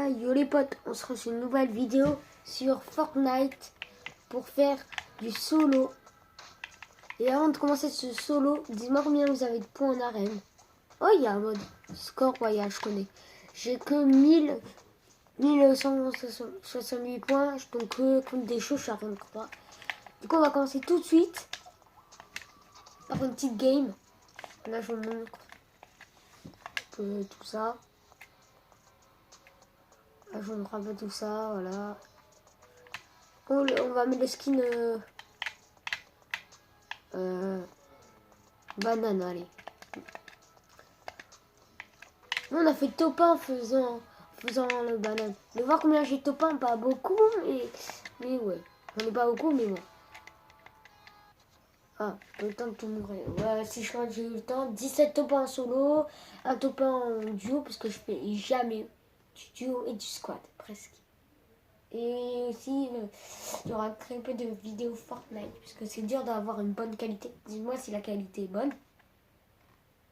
Yo les potes, on se retrouve sur une nouvelle vidéo sur Fortnite pour faire du solo. Et avant de commencer ce solo, dis-moi combien vous avez de points en arène. Oh, il y a un mode score royal, je connais. J'ai que 1168 points, je peux que contre des choses, je suis à 23. Du coup, on va commencer tout de suite par une petite game. Là, je vous montre tout ça. Là, je vous montre un peu tout ça, voilà. On va mettre le skin banane, allez. Nous, on a fait top 1 en faisant le banane. Mais voir combien j'ai top 1, pas beaucoup, mais ouais. J'en ai pas beaucoup, mais bon. Ah, j'ai pas eu le temps de tout mourir. Ouais, si je crois que j'ai eu le temps. 17 top 1 en solo, un top 1 en duo, parce que je fais jamais du duo et du squad, presque. Et aussi, il y aura très peu de vidéos Fortnite, parce que c'est dur d'avoir une bonne qualité. Dis-moi si la qualité est bonne.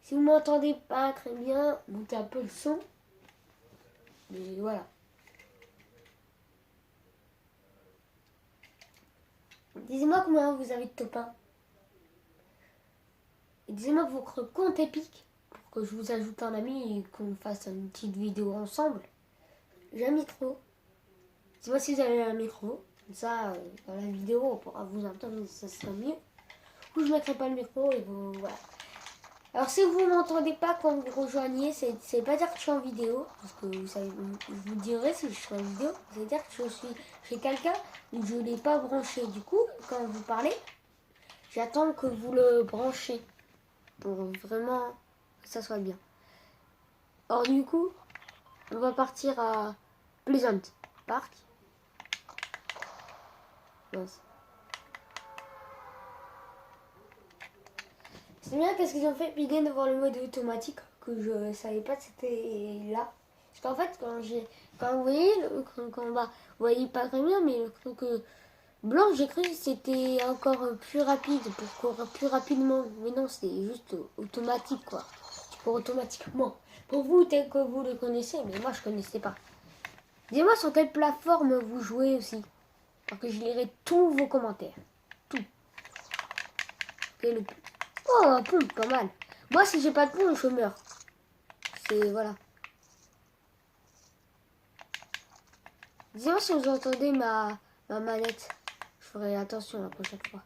Si vous m'entendez pas très bien, montez un peu le son. Mais voilà. Dis-moi combien vous avez de top 1. Et dis-moi votre compte épique pour que je vous ajoute un ami et qu'on fasse une petite vidéo ensemble. J'ai un micro. Dis-moi si vous avez un micro. Comme ça, dans la vidéo, on pourra vous entendre, ça sera mieux. Ou je mettrai pas le micro et vous... Voilà. Alors si vous m'entendez pas quand vous rejoignez, c'est pas dire que je suis en vidéo, parce que vous savez, je vous dirai si je suis en vidéo, c'est dire que je suis chez quelqu'un et que je ne l'ai pas branché. Du coup, quand vous parlez, j'attends que vous le branchez pour vraiment que ça soit bien. Alors du coup, on va partir à Pleasant Park. Yes. C'est bien qu'est-ce qu'ils ont fait bien de voir le mode automatique que je savais pas que c'était là. Parce qu'en fait quand vous voyez le combat, vous voyez pas très bien, mais le truc blanc, j'ai cru que c'était encore plus rapide pour courir plus rapidement. Mais non, c'est juste automatique quoi. Tu cours automatiquement. Pour vous, tel que vous le connaissez, mais moi je connaissais pas. Dis-moi sur quelle plateforme vous jouez aussi. Pour que je lirai tous vos commentaires. Tout. Oh, un poule, pas mal. Moi, si j'ai pas de poule, je meurs. C'est... Voilà. Dis-moi si vous entendez ma manette. Je ferai attention la prochaine fois.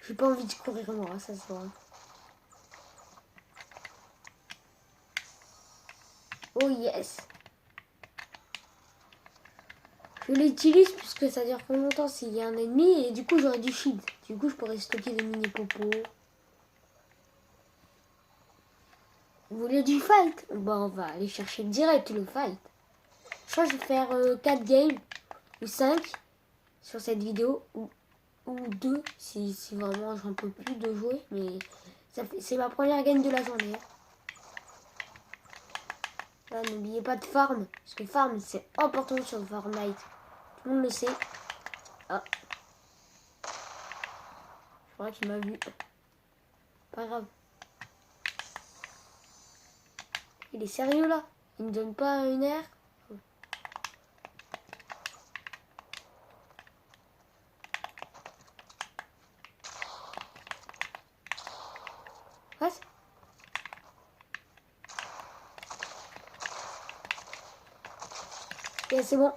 J'ai pas envie de courir moi, ça se voit. Oh yes. Je l'utilise puisque ça dure pas longtemps s'il y a un ennemi et du coup j'aurai du shield. Du coup je pourrais stocker des mini popos. Vous voulez du fight? Bon, on va aller chercher direct le fight. Je crois que je vais faire 4 games ou 5 sur cette vidéo ou 2 si vraiment j'en peux plus de jouer. Mais c'est ma première game de la journée. N'oubliez pas de farm, parce que farm c'est important sur Fortnite. Tout le monde le sait. Ah. Je crois qu'il m'a vu. Pas grave. Il est sérieux là? Il ne donne pas une air? What? Ok, c'est bon.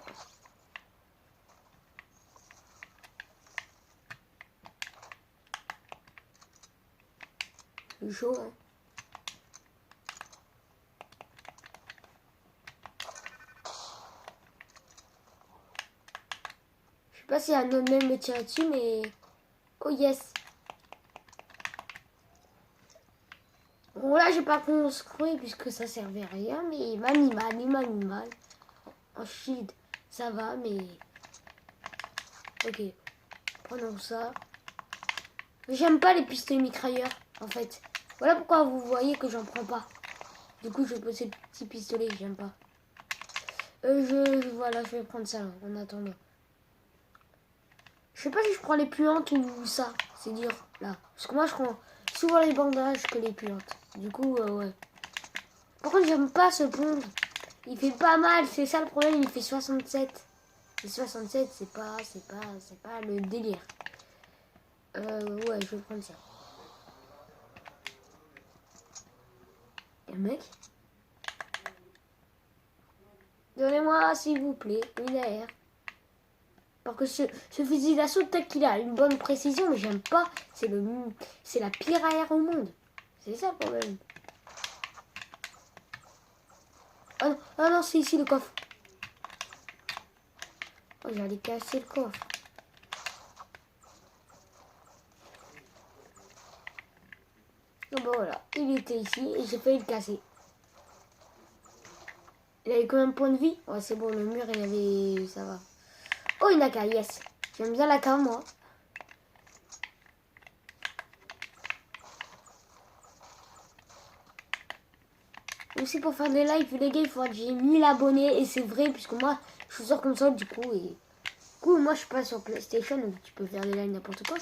C'est chaud, hein. Je sais pas si un autre même me tire dessus, mais... Oh yes. Bon là j'ai pas construit puisque ça servait à rien, mais il m'a mis mal. En shield, ça va, mais... Ok. Prenons ça. J'aime pas les pistolets mitrailleurs, en fait. Voilà pourquoi vous voyez que j'en prends pas. Du coup, je pose ces petits pistolets, j'aime pas. Voilà, je vais prendre ça en attendant. Je sais pas si je prends les puantes ou ça. C'est dur, là. Parce que moi, je prends souvent les bandages que les puantes. Du coup, ouais. Par contre, j'aime pas ce pont. Il fait pas mal, c'est ça le problème, il fait 67. Et 67, c'est pas le délire. Ouais, je vais prendre ça. Et un mec. Donnez-moi, s'il vous plaît, une AR. Parce que ce fusil d'assaut, peut-être qu'il a une bonne précision, mais j'aime pas. C'est la pire AR au monde. C'est ça le problème. Ah non, c'est ici le coffre. Oh, j'allais casser le coffre. Donc bon, voilà, il était ici et j'ai failli le casser. Il avait combien de points de vie? Ouais, c'est bon, le mur, il avait... ça va. Oh, une AK, yes. J'aime bien la AK, moi. Aussi, pour faire des lives, les gars, il faut que j'ai 1000 abonnés. Et c'est vrai, puisque moi, je suis sur console, du coup. Et du coup, moi, je suis pas sur PlayStation, donc tu peux faire des lives n'importe quand.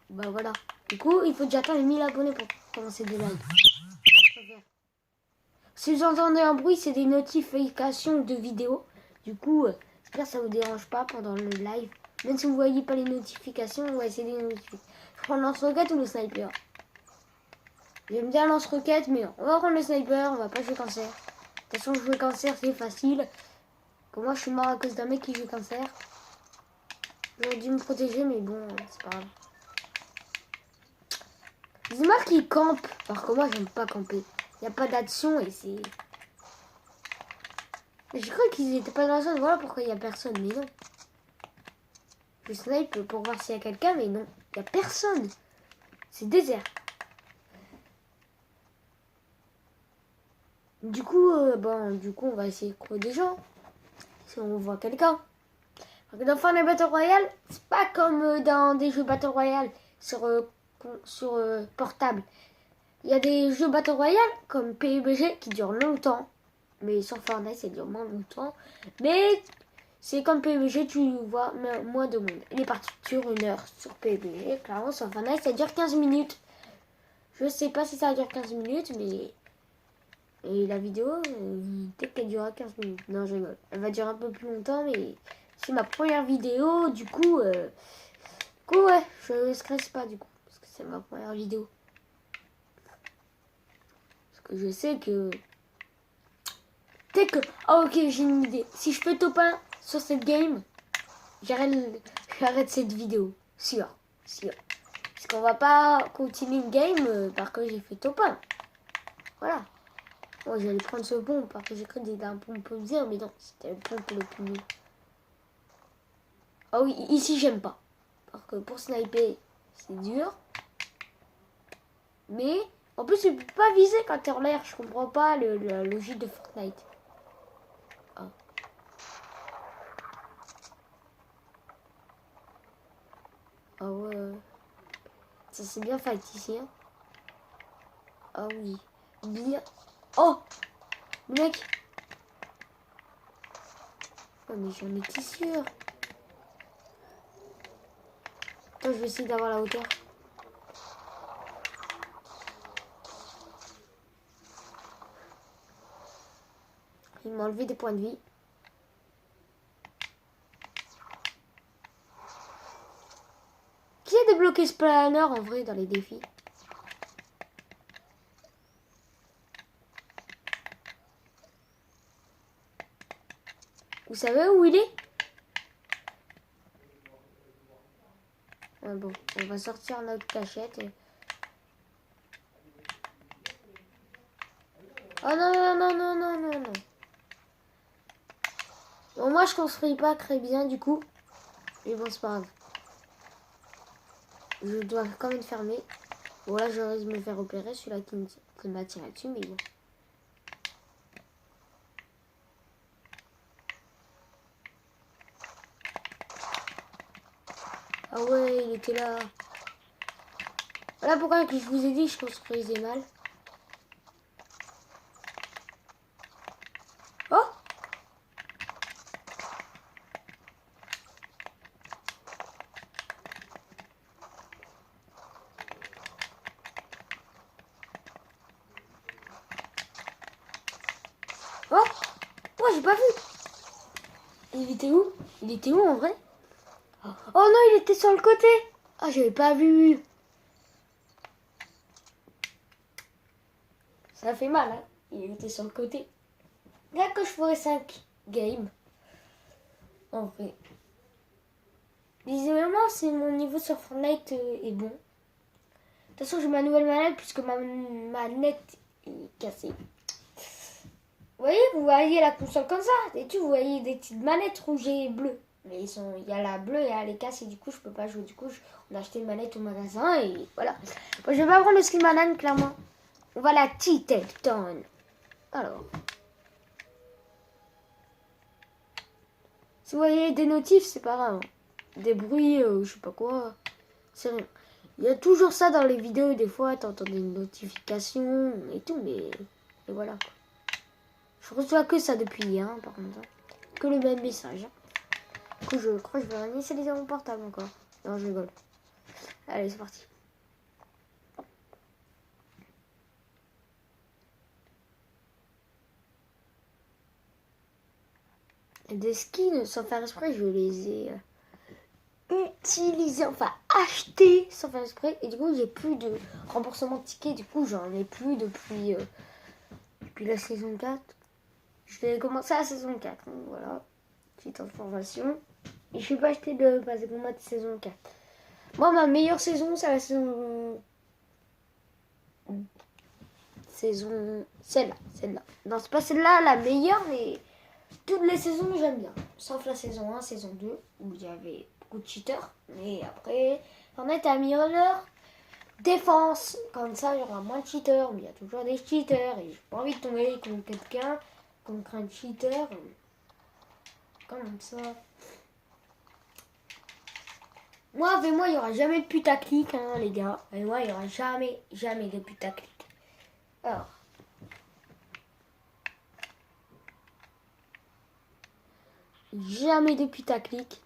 Bah voilà. Du coup, il faut déjà atteindre les 1000 abonnés pour commencer des lives. Si vous entendez un bruit, c'est des notifications de vidéos. Du coup, j'espère que ça vous dérange pas pendant le live. Même si vous voyez pas les notifications, ouais, c'est des notifications. Je prends le lance-roquette ou le sniper. J'aime bien lance-roquette, mais on va prendre le sniper, on va pas jouer cancer. De toute façon, jouer cancer, c'est facile. Comme moi, je suis mort à cause d'un mec qui joue cancer. J'aurais dû me protéger, mais bon, c'est pas grave. C'est mal qu'ils campent, alors que moi, j'aime pas camper. Il n'y a pas d'action et c'est... J'ai cru qu'ils étaient pas dans la zone, voilà pourquoi il n'y a personne, mais non. Je snipe pour voir s'il y a quelqu'un, mais non, il n'y a personne. C'est désert. Du coup, on va essayer de trouver des gens. Si on voit quelqu'un. Dans Fortnite Battle Royale, c'est pas comme dans des jeux Battle Royale sur portable. Il y a des jeux Battle Royale comme PUBG qui durent longtemps. Mais sur Fortnite, ça dure moins longtemps. Mais c'est comme PUBG, tu vois moins de monde. Il est parti sur 1 heure sur PUBG. Clairement, sur Fortnite, ça dure 15 minutes. Je sais pas si ça dure 15 minutes, mais... Et la vidéo, peut-être qu'elle durera 15 minutes. Non, je rigole. Elle va durer un peu plus longtemps, mais c'est ma première vidéo. Du coup, ouais, je ne stresse pas du coup. Parce que c'est ma première vidéo. Parce que je sais que... Peut-être que... Ah ok, j'ai une idée. Si je fais top 1 sur cette game, j'arrête cette vidéo. Sûr. Parce qu'on va pas continuer une game parce que j'ai fait top 1. Voilà. Moi, j'allais prendre ce pont parce que j'ai cru que c'était un pont peu bien, mais non, c'était le pont le plus nul. Ah oui, ici, j'aime pas. Parce que pour sniper, c'est dur. Mais, en plus, tu peux pas viser quand t'es en l'air. Je comprends pas la logique de Fortnite. Ah. Ah ouais. Ça, c'est bien fight ici, hein. Ah oui. Bien. Oh! Le mec! Oh, mais j'en étais sûr. Attends, je vais essayer d'avoir la hauteur. Il m'a enlevé des points de vie. Qui a débloqué ce planner en vrai dans les défis? Vous savez où il est? Ah bon, on va sortir notre cachette. Oh non, non, non, non, non, non, non. Bon, moi, je construis pas très bien, du coup. Mais bon, c'est pas grave. Je dois quand même fermer. Bon, là, je risque de me faire opérer. Celui-là qui m'a tiré dessus, mais bon. Ah ouais, il était là. Voilà pourquoi je vous ai dit que je construisais mal. Oh! j'ai pas vu. Il était où? Il était où en vrai? Oh non, il était sur le côté. Ah, j'avais pas vu. Ça fait mal, hein. Il était sur le côté. Là que je ferai 5 games. En vrai. Visiblement, c'est mon niveau sur Fortnite est bon. De toute façon, j'ai ma nouvelle manette puisque ma manette est cassée. Vous voyez la console comme ça. Et vous voyez des petites manettes rouges et bleues. Mais il y a la bleue et elle est cassée. Du coup, je peux pas jouer. Du coup, on a acheté une manette au magasin et voilà. Bon, je vais pas prendre le skin banane, clairement. On va la Titan. Alors. Si vous voyez des notifs, c'est pas grave. Des bruits, je sais pas quoi. C'est rien. Il y a toujours ça dans les vidéos. Des fois, t'entends des notifications et tout. Mais et voilà quoi. Je reçois que ça depuis hier, hein, par contre. Que le même message. Du coup, je crois que je vais réinitialiser mon portable encore. Non, je rigole. Allez, c'est parti. Des skins, sans faire exprès, je les ai utilisés, enfin achetés sans faire exprès. Et du coup, j'ai plus de remboursement de tickets. Du coup, j'en ai plus depuis la saison 4. Je vais commencer à la saison 4. Donc voilà, petite information. Et je suis pas acheté de passe de combat de saison 4. Moi, ma meilleure saison, c'est la saison... Celle-là. Non, c'est pas celle-là la meilleure, mais toutes les saisons, j'aime bien. Sauf la saison 1, saison 2, où il y avait beaucoup de cheaters. Mais après, Fortnite a mis en leur défense. Comme ça, il y aura moins de cheaters. Mais il y a toujours des cheaters. Et j'ai pas envie de tomber contre quelqu'un, contre un cheater. Comme ça. Moi, avec moi, il n'y aura jamais de putaclic, hein, les gars. Avec moi, il n'y aura jamais de putaclic. Alors. Jamais de putaclic.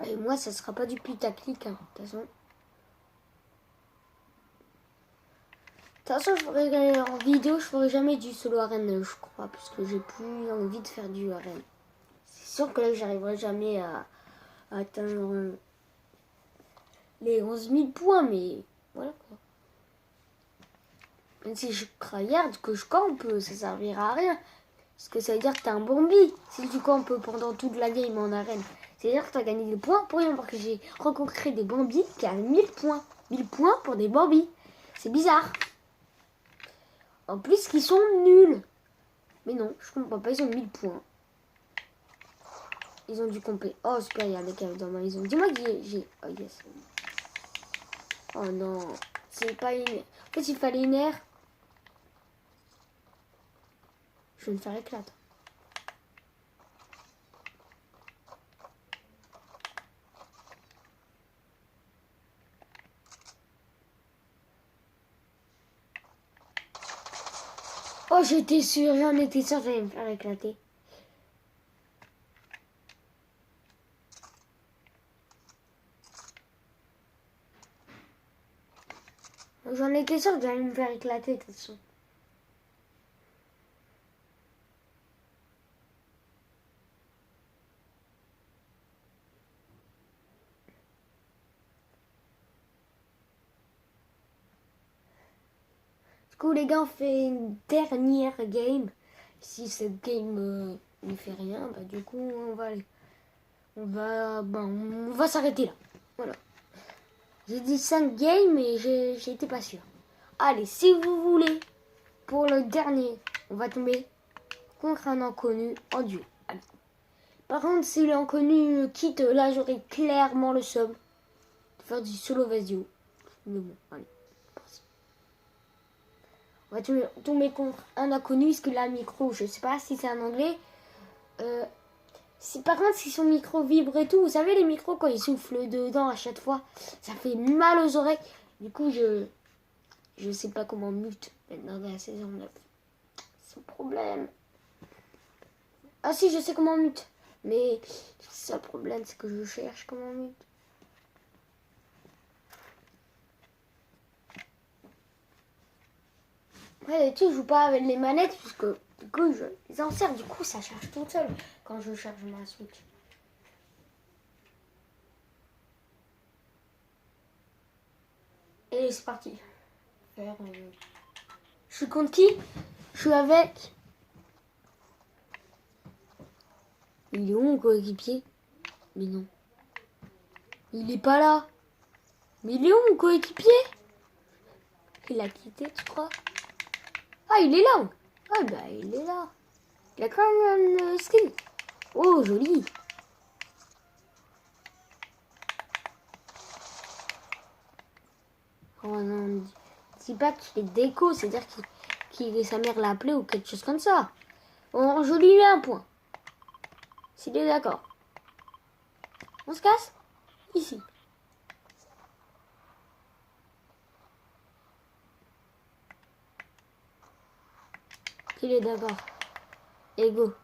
Et moi, ça sera pas du putaclic, hein, de toute façon. De toute façon, je ferai en vidéo, je ferai jamais du solo arène, je crois, parce que j'ai plus envie de faire du arène. C'est sûr que là, j'arriverai jamais à atteindre les 11 000 points, mais voilà quoi. Même si je tryhard, que je campe, ça servira à rien. Parce que ça veut dire que t'es un Bambi si tu campes pendant toute la game en arène. C'est-à-dire que t'as gagné des points pour rien, parce que j'ai rencontré des Bambis qui avaient 1000 points. 1000 points pour des Bambis. C'est bizarre. En plus, qu'ils sont nuls. Mais non, je comprends pas, ils ont 1000 points. Ils ont dû compter. Oh, super, il y a des caves dans ma maison. Dis-moi que j'ai... Oh, yes. Oh non, c'est pas une... En fait, il fallait une aire. Je vais me faire éclater. Oh, j'étais sûre, j'en étais sûre, j'allais me faire éclater. J'en étais sûre que j'allais me faire éclater, de toute façon. Du coup, les gars, on fait une dernière game. Si cette game ne fait rien, bah du coup, on va s'arrêter là. Voilà. J'ai dit 5 games et j'ai été pas sûr. Allez, si vous voulez, pour le dernier, on va tomber contre un inconnu en duo. Allez. Par contre, si l'inconnu quitte, là, j'aurai clairement le seum de faire du solo Vasio. Mais bon, allez. On va tomber contre un inconnu, parce que là, micro, je sais pas si c'est un anglais. Par contre, si son micro vibre et tout, vous savez, les micros, quand ils soufflent dedans à chaque fois, ça fait mal aux oreilles. Du coup, je sais pas comment mute maintenant dans la saison 9. C'est le problème. Ah si, je sais comment mute. Mais c'est ça le problème, c'est que je cherche comment mute. Ouais, d'habitude, je joue pas avec les manettes parce que du coup, je les insère. Du coup, ça charge toute seule quand je charge ma Switch. Et c'est parti. Je suis contre qui? Je suis avec. Il est où mon coéquipier? Mais non. Il est pas là. Mais il est où mon coéquipier? Il a quitté, tu crois? Ah, il est là. Ah, bah, il est là. Il a quand même un skin. Oh, joli. Oh non, dis pas qu'il est déco, c'est-à-dire sa mère l'a appelé ou quelque chose comme ça. Bon, je lui mets un point. S'il est d'accord. On se casse? Ici. Il est d'accord. Et go.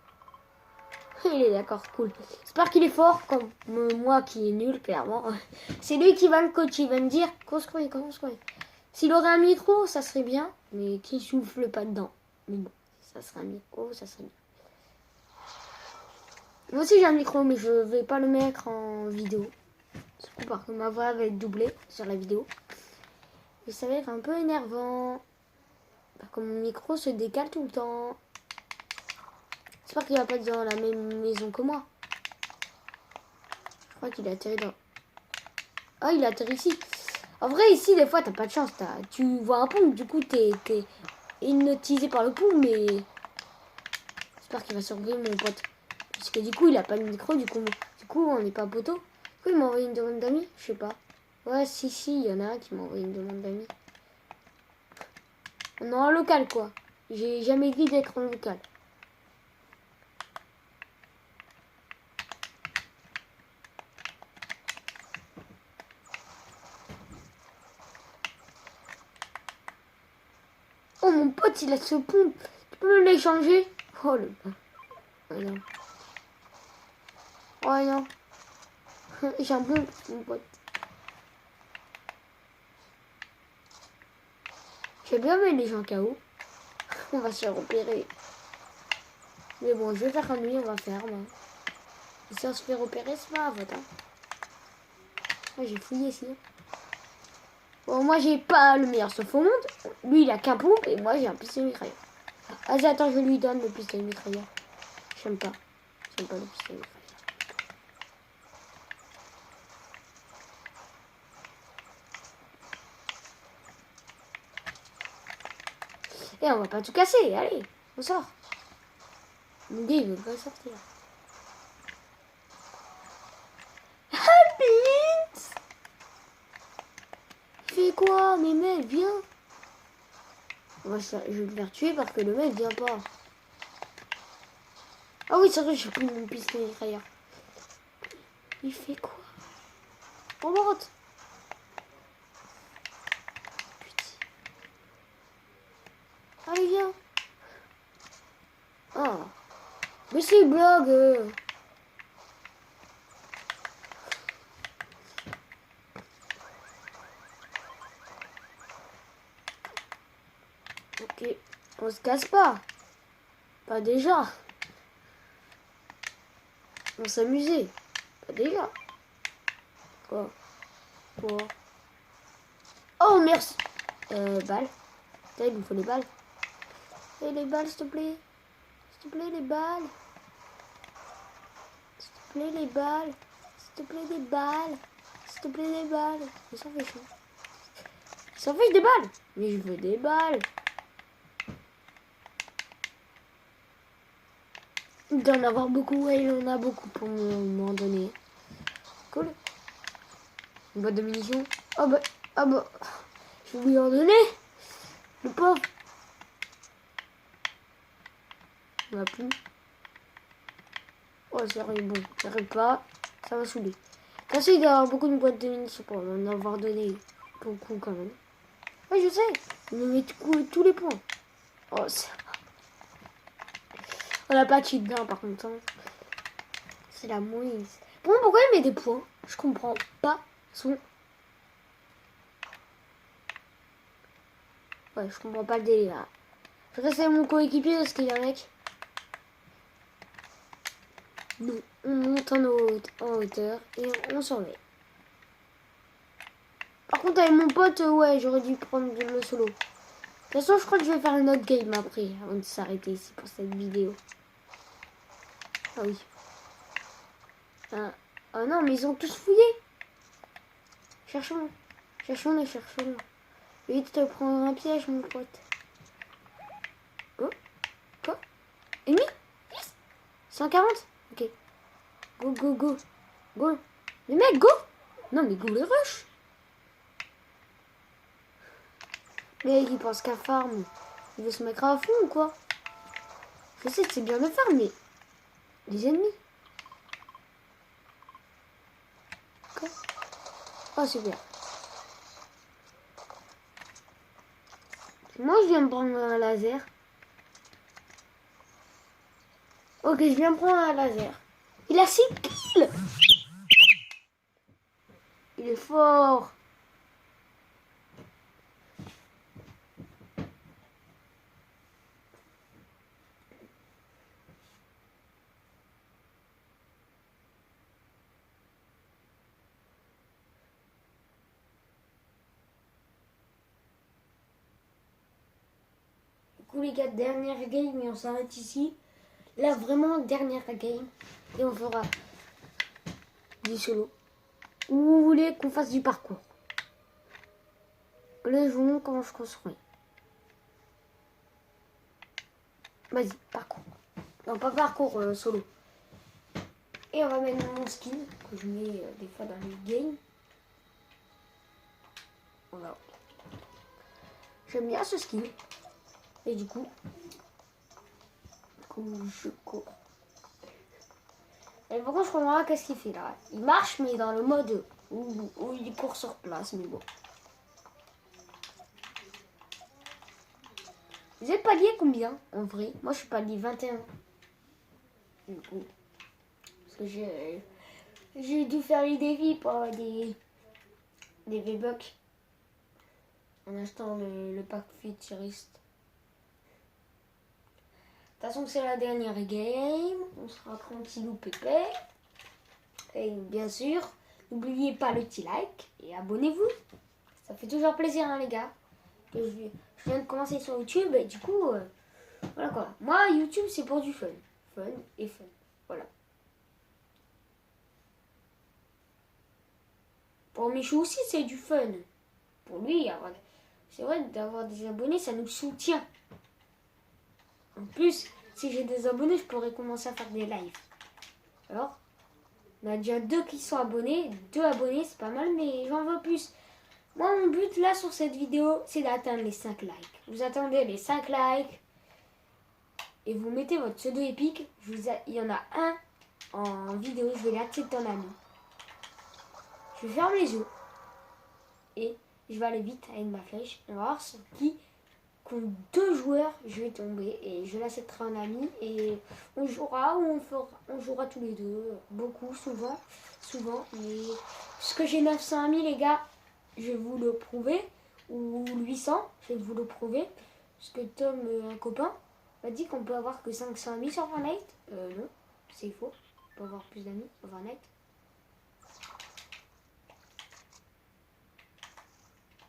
Il est d'accord, cool. J'espère qu'il est fort, comme moi qui est nul, clairement. C'est lui qui va me coacher, il va me dire construis. S'il aurait un micro, ça serait bien, mais qu'il souffle pas dedans. Mais bon, ça serait un micro, ça serait bien. Moi aussi j'ai un micro, mais je vais pas le mettre en vidéo. Du coup, parce que ma voix va être doublée sur la vidéo. Et ça va être un peu énervant. Parce que mon micro se décale tout le temps. J'espère qu'il va pas être dans la même maison que moi. Je crois qu'il a atterri dans... Ah, il a atterri ici. En vrai, ici, des fois, t'as pas de chance. Tu vois un pont, du coup, t'es hypnotisé par le pont, mais... J'espère qu'il va survivre, mon pote. Parce que du coup, il a pas de micro, du coup, on n'est pas poteau. Pourquoi il m'a envoyé une demande d'amis? Je sais pas. Ouais, si, il y en a un qui m'a envoyé une demande d'amis. On est en local, quoi. J'ai jamais dit d'être en local. Oh, mon pote, il a ce pont. Tu peux me l'échanger? Oh, le... Oh, non. Oh, non. J'ai un bon, mon pote. J'ai bien aimé les gens KO. On va se faire repérer. Mais bon, je vais faire comme lui, on va faire. Moi. Et si on se fait repérer, c'est pas grave. Hein. Moi, j'ai fouillé ici. Bon, moi, j'ai pas le meilleur sauf au monde. Lui, il a qu'un pompe et moi, j'ai un pistolet mitrailleur. Vas-y, attends, je lui donne le pistolet mitrailleur. J'aime pas. J'aime pas le pistolet mitrailleur. Et on va pas tout casser. Allez, on sort. Mon gars, il veut pas sortir. Habite! Fais quoi? Mais mec, viens. Je vais le faire tuer parce que le mec vient pas. Ah oui, c'est vrai, j'ai pris mon pistolet mitrailleur. Il fait quoi? On monte. Putain. Allez, viens. Ah. Mais c'est une blague. Ok. On se casse pas. Pas déjà. On s'amusait. Pas déjà. Quoi? Oh, merci. Balles. Putain, il nous faut les balles. Et les balles, s'il te plaît. S'il te plaît, les balles. S'il te plaît, les balles. S'il te plaît, des balles. S'il te plaît, des balles. Il s'en fiche. Il s'en fiche des balles. Mais je veux des balles. Il doit en avoir beaucoup. Ouais, il en a beaucoup pour m'en donner. Cool. Une boîte de munitions. Ah bah. Je vais lui en donner. Le pauvre. On n'a plus. Oh, sérieux, bon. J'arrive pas. Ça va saouler. Parce qu'il doit y avoir beaucoup de boîtes de munitions pour m'en avoir donné beaucoup quand même. Ouais, je sais. Il me met tous les points. Oh, ça... On n'a pas de cheat bien par contre. Hein. C'est la mouise. Bon, pourquoi il met des points? Je comprends pas son... Ouais, je comprends pas le délire. Je reste avec mon coéquipier parce qu'il y a un mec. Nous, on monte en hauteur et on surveille. Par contre, avec mon pote, ouais, j'aurais dû prendre le solo. De toute façon, je crois que je vais faire une autre game après, avant de s'arrêter ici pour cette vidéo. Ah oui. Ah non, mais ils ont tous fouillé. Cherchons. Cherchons. Vite, te prendre un piège, mon pote. Oh. Quoi? Ennemi? Yes. 140? Ok. Go. Go. Les mecs, go. Non, mais go les rush. Le mec, il pense qu'à farm. Il veut se mettre à fond ou quoi? Je sais que c'est bien de faire, mais... Les ennemis. Quoi? Oh, super. Moi, je viens de prendre un laser. Ok, je viens de prendre un laser. Il a 6 kills. Il est fort. Du coup, les gars, dernière game et on s'arrête ici. Là, vraiment, dernière game. Et on fera du solo. Ou vous voulez qu'on fasse du parcours? Là, je vous montre comment je construis. Vas-y, parcours. Non, pas parcours, solo. Et on va mettre mon skin que je mets des fois dans les games. Voilà. J'aime bien ce skin. Et du coup, je cours. Et par contre, je comprends pas qu'est-ce qu'il fait là. Il marche, mais dans le mode où il court sur place. Mais bon. Vous êtes palier combien en vrai? Moi, je suis palier 21. Du coup, parce que j'ai dû faire les défis pour avoir des V-Bucks en achetant le pack futuriste. De toute façon, c'est la dernière game. On sera tranquillou pépé. Et bien sûr, n'oubliez pas le petit like et abonnez-vous. Ça fait toujours plaisir, hein, les gars. Que je viens de commencer sur YouTube et du coup, voilà quoi. Moi, YouTube, c'est pour du fun. Fun et fun. Voilà. Pour Michou aussi, c'est du fun. Pour lui, c'est vrai, d'avoir des abonnés, ça nous soutient. En plus, si j'ai des abonnés, je pourrais commencer à faire des lives. Alors, on a déjà 2 qui sont abonnés. 2 abonnés, c'est pas mal, mais j'en veux plus. Moi, mon but là sur cette vidéo, c'est d'atteindre les 5 likes. Vous attendez les 5 likes et vous mettez votre pseudo épique. Il y en a un en vidéo, je vais l'accepter en ami. Je ferme les yeux et je vais aller vite avec ma flèche. On va voir sur qui, contre 2 joueurs, je vais tomber et je l'accepterai en ami et on jouera ou on jouera tous les deux, beaucoup, souvent, mais parce que j'ai 900 amis les gars, je vais vous le prouver, ou 800, je vais vous le prouver, parce que Tom, un copain, m'a dit qu'on peut avoir que 500 amis sur Fortnite. Non, c'est faux, on peut avoir plus d'amis sur Fortnite.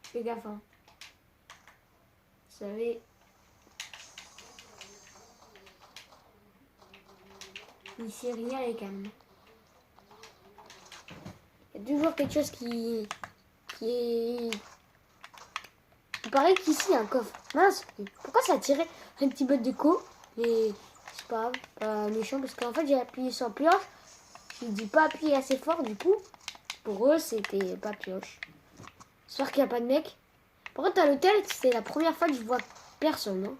Fais gaffe, hein. Vous savez, ici rien n'est calme. Il y a toujours quelque chose qui est... Il paraît qu'ici il y a un coffre. Mince, pourquoi ça a tiré un petit bot de co? Mais c'est pas méchant parce qu'en fait j'ai appuyé sur pioche. Je dis pas appuyer assez fort, du coup pour eux c'était pas pioche. J'espère qu'il n'y a pas de mec. Par contre à l'hôtel c'est la première fois que je vois personne. Hein.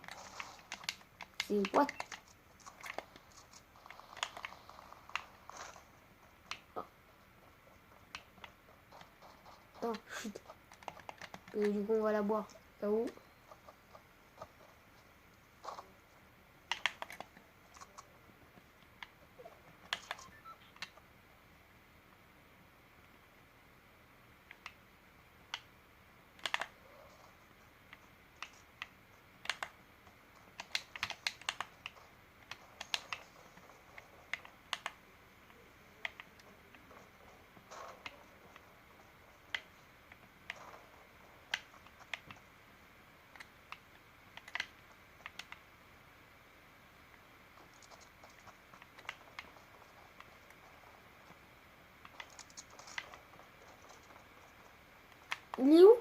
C'est what? Oh, chut. Et du coup on va la boire. Là-haut. Il est où?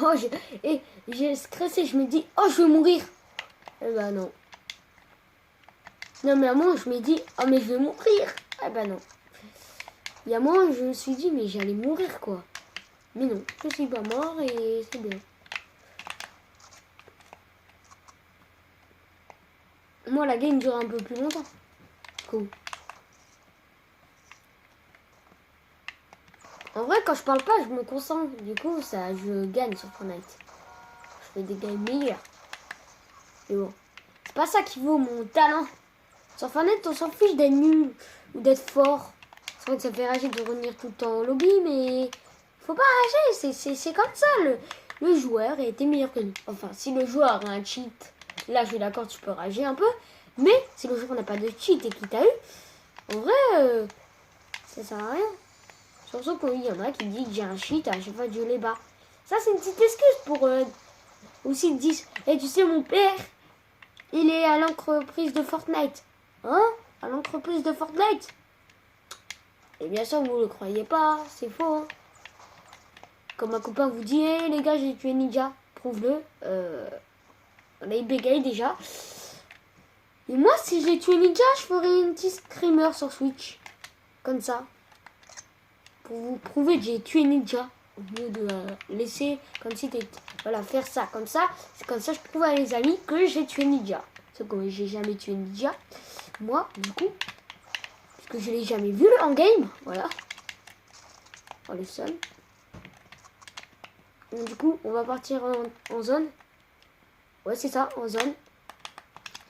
Oh, j'ai stressé, je me dis, oh, je vais mourir. Eh ben non. Non, mais à un moment, je me dis, oh, mais je vais mourir. Eh ben non. Il y a un moment, je me suis dit, mais j'allais mourir, quoi. Mais non, je suis pas mort et c'est bien. Moi, la game dure un peu plus longtemps. Cool. En vrai, quand je parle pas, je me concentre. Du coup, ça, je gagne sur Fortnite. Je fais des games meilleurs. Mais bon, c'est pas ça qui vaut mon talent. Sur Fortnite, on s'en fiche d'être nul ou d'être fort. C'est vrai que ça fait rager de revenir tout le temps au lobby, mais faut pas rager. C'est comme ça. Le joueur était meilleur que nous. Enfin, si le joueur a un cheat, là, je suis d'accord, tu peux rager un peu. Mais si le joueur n'a pas de cheat et qu'il t'a eu, en vrai, ça sert à rien. Surtout qu'il y en a qui disent que j'ai un cheat, à chaque fois je les bats. Ça, c'est une petite excuse pour aussi dire, et tu sais, mon père, il est à l'entreprise de Fortnite. Hein? À l'entreprise de Fortnite? Et bien sûr, vous ne le croyez pas, c'est faux. Hein? Comme un copain vous dit, hey, les gars, j'ai tué Ninja, prouve-le. On a bégaye déjà. Et moi, si j'ai tué Ninja, je ferai une petite streamer sur Switch. Comme ça. Pour vous prouver que j'ai tué Ninja. Au lieu de laisser comme si t'étais... Voilà, faire ça comme ça. C'est comme ça que je prouve à mes amis que j'ai tué Ninja. Sauf que j'ai jamais tué Ninja. Moi, du coup. Parce que je l'ai jamais vu en game. Voilà. Oh, le seul. Donc, du coup, on va partir en zone. Ouais, c'est ça, en zone.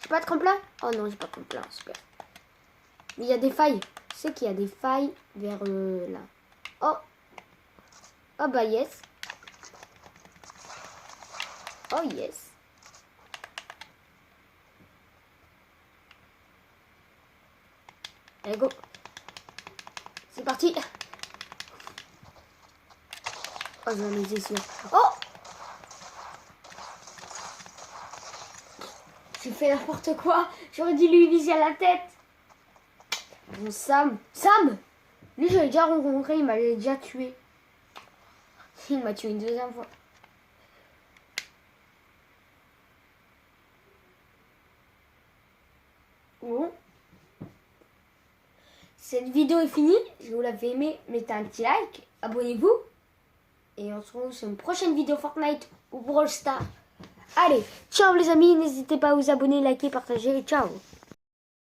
J'ai pas de tremplin? Oh non, j'ai pas de tremplin, super. Mais il y a des failles. Je sais qu'il y a des failles vers là. Oh. Oh bah yes. Oh yes. Allez, go. C'est parti. Oh, j'en ai sûr. Oh! J'ai fait n'importe quoi. J'aurais dû lui viser à la tête. Bon, Sam. Sam! Lui, je l'ai déjà rencontré. Il m'avait déjà tué. Il m'a tué une deuxième fois. Bon. Cette vidéo est finie. Si vous l'avez aimé, mettez un petit like. Abonnez-vous. Et on se retrouve sur une prochaine vidéo Fortnite ou Brawl Stars. Allez, ciao les amis. N'hésitez pas à vous abonner, liker, partager. Ciao.